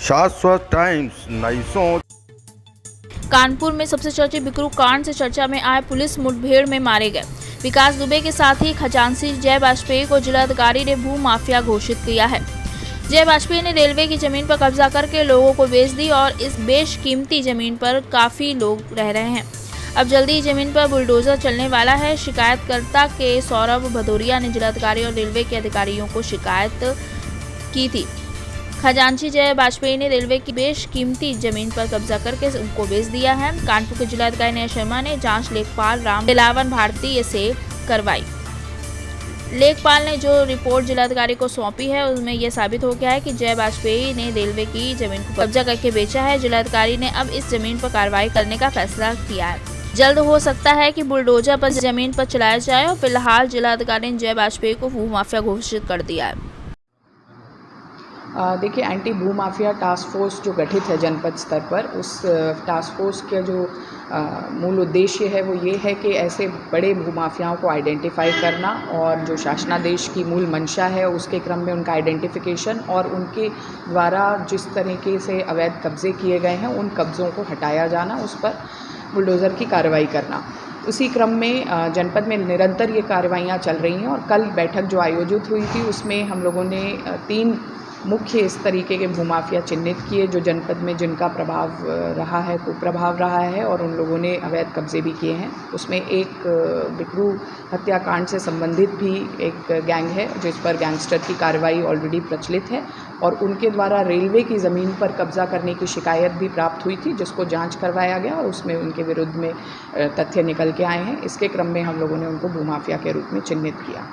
शाश्वत टाइम्स नई सोच। कानपुर में सबसे चर्चित बिकरू कांड से चर्चा में आए पुलिस मुठभेड़ में मारे गए विकास दुबे के साथ ही खजांची जय वाजपेयी को जिलाधिकारी ने भू माफिया घोषित किया है। जय वाजपेयी ने रेलवे की जमीन पर कब्जा करके लोगों को बेच दी और इस बेशकीमती जमीन पर काफी लोग रह रहे हैं। अब जल्दी ही जमीन पर बुलडोजर चलने वाला है। शिकायतकर्ता के सौरभ भदौरिया ने जिलाधिकारी और रेलवे के अधिकारियों को शिकायत की थी। खजांची जय वाजपेयी ने रेलवे की बेशकीमती जमीन पर कब्जा करके उनको बेच दिया है। कानपुर के जिलाधिकारी नेहा शर्मा ने जांच लेखपाल राम दिलावन भारती से करवाई। लेखपाल ने जो रिपोर्ट जिलाधिकारी को सौंपी है उसमें यह साबित हो गया है कि जय वाजपेयी ने रेलवे की जमीन को कब्जा करके बेचा है। जिलाधिकारी ने अब इस जमीन पर कार्रवाई करने का फैसला किया है। जल्द हो सकता है कि बुलडोजर पर जमीन पर चलाया जाए और फिलहाल जिलाधिकारी ने जय वाजपेयी को भू माफिया घोषित कर दिया है। देखिए, एंटी भू माफिया टास्क फोर्स जो गठित है जनपद स्तर पर, उस टास्क फोर्स का जो मूल उद्देश्य है वो ये है कि ऐसे बड़े भू माफियाओं को आइडेंटिफाई करना और जो शासनादेश की मूल मंशा है उसके क्रम में उनका आइडेंटिफिकेशन और उनके द्वारा जिस तरीके से अवैध कब्जे किए गए हैं उन कब्ज़ों को हटाया जाना, उस पर बुलडोज़र की कार्रवाई करना। उसी क्रम में जनपद में निरंतर ये कार्रवाइयाँ चल रही हैं और कल बैठक जो आयोजित हुई थी उसमें हम लोगों ने 3 मुख्य इस तरीके के भूमाफिया चिन्हित किए जो जनपद में जिनका प्रभाव रहा है, कुप्रभाव रहा है और उन लोगों ने अवैध कब्जे भी किए हैं। उसमें एक बिकरू हत्याकांड से संबंधित भी एक गैंग है जिस पर गैंगस्टर की कार्रवाई ऑलरेडी प्रचलित है और उनके द्वारा रेलवे की ज़मीन पर कब्जा करने की शिकायत भी प्राप्त हुई थी जिसको जांच करवाया गया और उसमें उनके विरुद्ध में तथ्य निकल के आए हैं। इसके क्रम में हम लोगों ने उनको भूमाफिया के रूप में चिन्हित किया।